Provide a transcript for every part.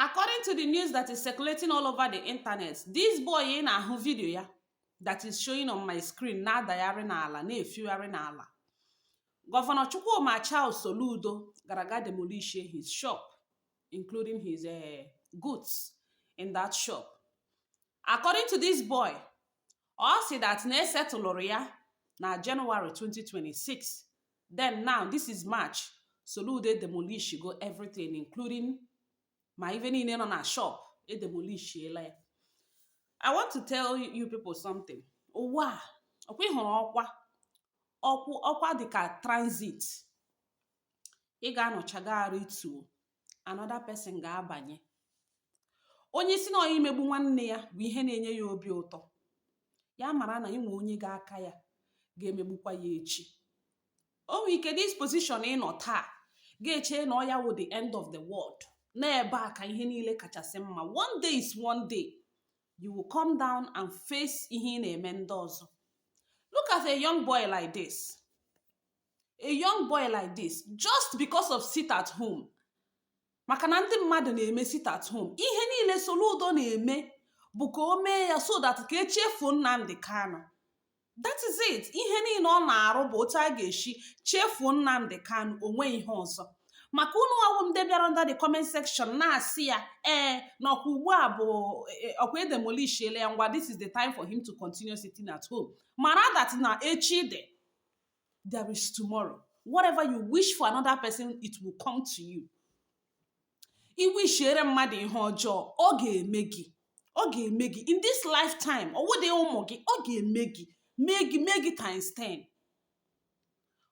According to the news that is circulating all over the internet, this boy in a video ya that is showing on my screen na dayari n'ala na-efugharị n'ala. Governor Chukwuma Charles Soludo gara demolish his shop, including his goods in that shop. According to this boy, ọ sị that na-esetụlụrụ ya na January 2026. Then now, this is March, Soludo demolish go everything, including ma even in a shop, demolish ya. I want to tell you people something. Ụwa, ọkwa ịhụrụ ọkwa dịka transit. Ị ga-anọchagharị to another person ga-abanye. Onye si na onye imegbu nwanne ya bụ ihe na-enye ya obi ụtọ. Ya mara na inwe onye ga-aka ya ga-emegbukwa ya echi. O nwere ike this position ịnọ taa ga-eche na ọ ya wụ the end of the world. Na-ebe a ka ihe niile kachasị mma. One day is one day. You will come down and face ihe na-eme ndị ọzọ. Look at a young boy like this. A young boy like this, just because of sit at home. Maka na ndị mmadụ na-eme sit at home. Ihe niile Soludo na-eme bụ ka o mee ya so that ka echefuo Nnamdi Kanu. That is it. Ihe niile ọ na-arụ bụ otu a ga-eshi chefuo Nnamdi Kanu, onwe ihe ọzọ. Maka unu awụ ndị bịara under the comment section na-asị ya na ọkwa ugbu a bụ ọkwa edemolish ya ngwa, this is the time for him to continue sitting at home. Mara that na echi dị, there is tomorrow. Whatever you wish for another person, it will come to you. I wishere mmadụ ihe ọjọọ, ọ ga-eme gị. Ọ ga-eme gị in this lifetime. Ọ wụdị ụmụ gị, ọ ga-eme gị. Mee gị times 10.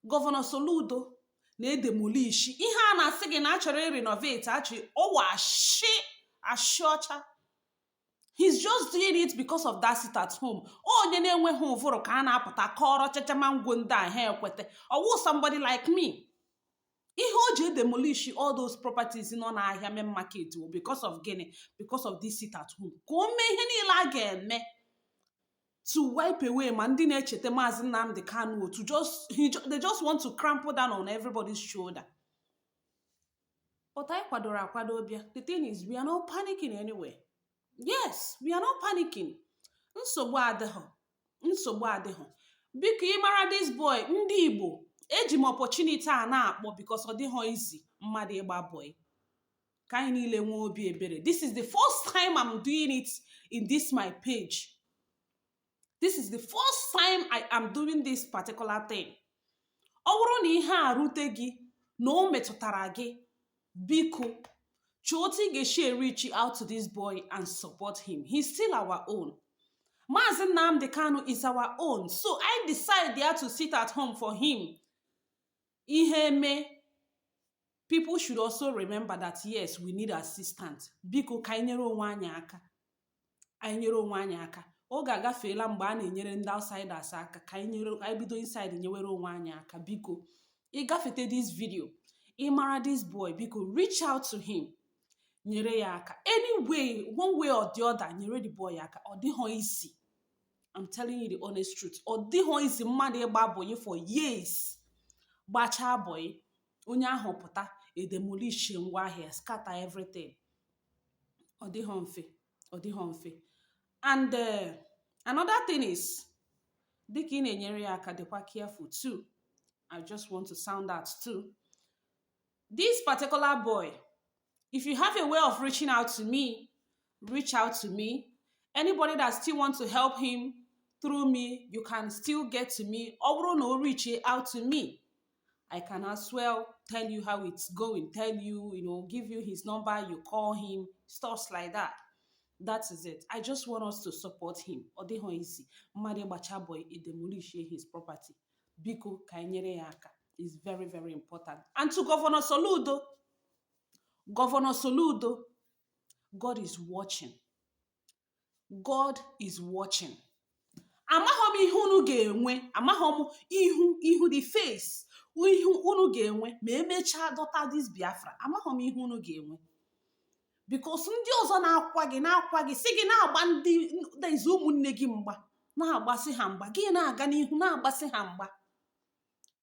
Governor Soludo na-edemolish ihe a na-asị gị na achọrọ renovate achị ọwa ashi ọcha. He's just doing it because of that sit at home. Onye na-enweghị ụvụrụ ka a na-apụta kọrọ chachamangwo ndị a ha ekwete. Ọwụ somebody like me. Ihe o ji demolish all those properties nọ n'ahịa main market because of gịnị? Because of this sit at home. Ka o mee ihe niile a ga-eme to wipe away ma ndị na-echete Maazị Nnamdi Kanu they just want to crumple down on everybody's shoulder. But anyị kwadoro akwado bịa. The thing is, we are not panicking anyway. Yes, we are not panicking. Nsogbu adịghọ. Biko ị mara this boy, ndị Igbo, eji m opportunity a na-akpọ because ọ dịghọ easy mmadụ ịgba boy. Ka anyị niile nwee obi ebere. This is the first time I'm doing it in this my page. This is the first time I am doing this particular thing. Ọ bụrụ na ihe a rute gị na o metụtara gị, biko Choti Geshe reach out to this boy and support him. He's still our own. Maazị Nnamdi Kanu is our own. So I decided there to sit at home for him. People should also remember that yes, we need assistance. Biko ka anyị nyere onwe anyị aka. Anyị nyere onwe anyị aka. Ọ ga-agafeela mgbe a na-enyere ndị outsiders aka ka anyị bido inside nyewere onwe anyị aka. Biko ị gafete this video, ị mara this boy, biko reach out to him. Nyere ya aka. Anyway, one way or the other, nyere the boy aka. Ọ dịghọ isi. I'm telling you the honest truth. Ọ dịghọ isi mmadụ ịgba boy for years. Gbachaa boy, onye ahụ pụta demolish ngwa ahịa, scatter everything. Ọ dịghọ mfe. And another thing is, dịka ị na-enyere ya aka, dịkwa careful too. I just want to sound that too. This particular boy, if you have a way of reaching out to me, reach out to me. Anybody that still wants to help him through me, you can still get to me. Or no, reach out to me. I can as well tell you how it's going, tell you, give you his number, you call him, stuff like that. That is it. I just want us to support him. Odihon easy. Mmadụ gbacha boy demolish his property. Biko ka nyere ya aka. Is very, very important. And to Governor Soludo, God is watching. God is watching. Amahom ihe unu ga-enwe, amahom ihu the face, ihu unu ga-enwe ma emecha dọta this Biafra. Amahom ihe unu ga-enwe. Because ndị ọzọ na-akwa gị si gị na-agba ndị izu ụmụnne gị mgba, na-agbasị ha mgba, gị na-aga n'ihu na-agbasị ha mgba.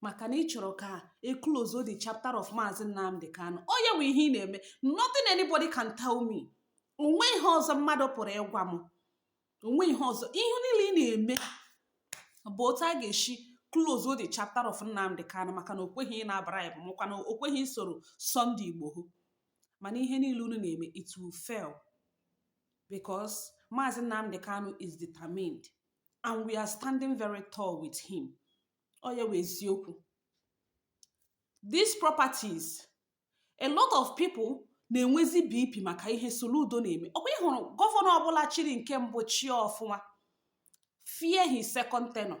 maka na ị chọrọ ka e close the chapter of Maazị Nnamdi Kanu. Ọ ya bụ ihe ị na-eme. Nothing anybody can tell me. Onwe ihe ọzọ mmadụ pụrụ ịgwa m. Onwe ihe ọzọ. Ihe niile ị na-eme bụ otu a ga-esi close the chapter of Nnamdi Kanu maka na o kweghị ị na-bribe maka na o kweghị isoro Sunday Igboho. Mana ihe niile unu na-eme, it will fail because Maazị Nnamdi Kanu is determined and we are standing very tall with him. Ọ ya bụ eziokwu. These properties, a lot of people na-enwezi BP maka ihe Soludo na-eme. Ọkwa ị hụrụ gọvanọ ọbụla chiri nke mbụ chi ọfụma, fear his second tenor.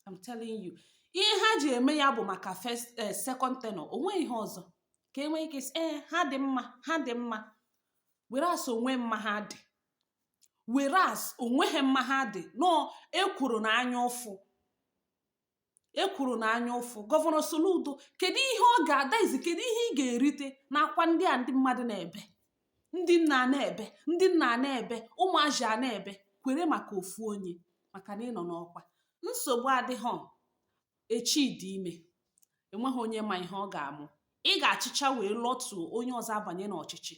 I'm telling you. Ihe ha ji eme ya bụ maka second tenor. Onwe ihe ọzọ. Ka enwe ike ha dị mma, ha dị mma. Whereas onwe mma ha dị. Whereas onwe ha mma ha dị. No, ekwuru na anya ụfụ. Ekwuru na anya ụfụ. Gọvanọ Soludo, kedu ihe ọ ga-ada izi, kedu ihe ị ga-erite n'akwa ndị a ndị mmadụ na-ebe? Ndị nna na-ebe, ndị nna na-ebe, ụmụazị a na-ebe, kwere maka ofu onye, maka na ị nọ n'ọkwa. Nsogbu adịghị. Echi dị ime. Enweghị onye ma ihe ọ ga-amụ. Ị ga-achịcha wee lọtuo onye ọzọ abanye n'ọchịchị.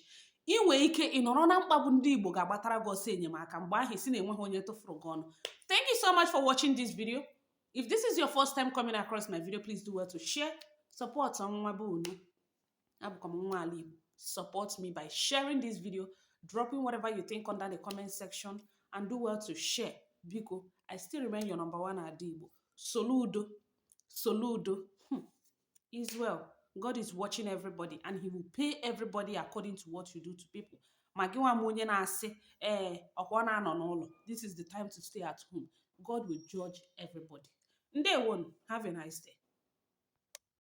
Ị nwee ike ị nọrọ na mkpagbu ndị Igbo ga-agbatara gị ọsọ enyemaka mgbe ahụ si na enweghị onye tụfuru gị ọnụ. Thank you so much for watching this video. If this is your first time coming across my video, please do well to share, support nwa bụ unu. Abụkwa m nwa ala Igbo. Support me by sharing this video, dropping whatever you think under the comment section, and do well to share. Biko, I still remain your number one Ada Igbo. Soludo. Soludo. Is well. God is watching everybody and he will pay everybody according to what you do to people. Magiwa monye na ase, okwana no n'ụlọ. This is the time to stay at home. God will judge everybody. Ndewo, have a nice day.